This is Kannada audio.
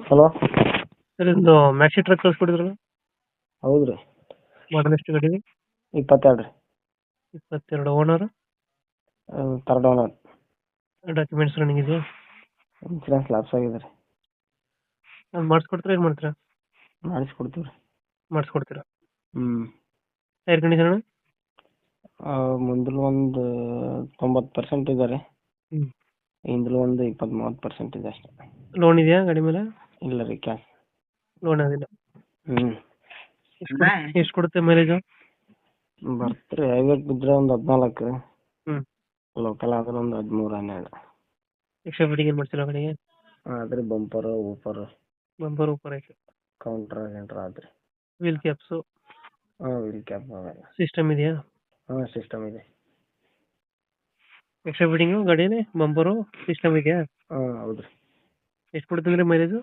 ಹಲೋ. ಸರ್ ಇದು ಮ್ಯಾಕ್ಸಿ ಟ್ರಕ್ ಕಳ್ಸ್ಕೊಟ್ಟಿದ್ರಲ್ಲ, ಹೌದ್ರಿ. ಮಾಡಲ್ ಎಷ್ಟು ಗಾಡಿ? 22 ರೀ. 22. Owner? Third owner. Documents running ಇದೆಯಾ? ಇನ್ಸೂರೆನ್ಸ್ ಲ್ಯಾಪ್ಸ್ ಆಗಿದೆ ರೀ. ಅದು ಮಾಡಿಸ್ಕೊಡ್ತೀರಾ, ಏನು ಮಾಡ್ತೀರಾ? ಮಾಡಿಸ್ಕೊಡ್ತೀವಿ ರೀ. ಮಾಡಿಸ್ಕೊಡ್ತೀರಾ. ಹ್ಞೂ. Tyre condition? ಮುಂದಲು ಒಂದು 90% ಇದೆ ರೀ. ಹ್ಞೂ. ಹಿಂದಲು ಒಂದು 20-30% ಇದೆ ಅಷ್ಟೇ. ಲೋನ್ ಇದೆಯಾ ಗಾಡಿ ಮೇಲೆ? ಇಲ್ಲ ರೀ, ಕ್ಯಾಶ್. ಲೋನ್ ಆಗಿಲ್ಲ. ಹ್ಞೂ. ಎಷ್ಟು ಕೊಡುತ್ತೆ ಮೈಲೇಜು? ಬರ್ತೀರಿ ಹೈವೇಗೆ ಬಿದ್ದರೆ ಒಂದು 14. ಹ್ಞೂ. ಲೋಕಲ್ ಆದ್ರೆ ಒಂದು 13-12. ಎಕ್ಸ್ಟ್ರಾ ಫಿಟ್ಟಿಂಗ್ ಏನು ಮಾಡ್ತಿಲ್ಲ ಗಾಡಿಗೆ? ಆದ್ರೆ ಬಂಪರು ಊಪರು ಬಂಪರ್ ಊಪರ್ ಐತೆ. ಕೌಂಟ್ರ್ ಆದ್ರೆ. Wheel caps? ವೀಲ್ ಕ್ಯಾಪ್ ಅವೆಲ್ಲ. ಸಿಸ್ಟಮ್ ಇದೆಯಾ? ಸಿಸ್ಟಮ್ ಇದೆ. ಎಕ್ಸ್ಟ್ರಾ ಫಿಟ್ಟಿಂಗು ಗಾಡಿಯಲ್ಲಿ ಬಂಪರು ಸಿಸ್ಟಮ್ ಇದೆಯಾ? ಹೌದು ರೀ. ಎಷ್ಟು ಕೊಡುತ್ತೆ ಅಂದರೆ ಮೈಲೇಜು?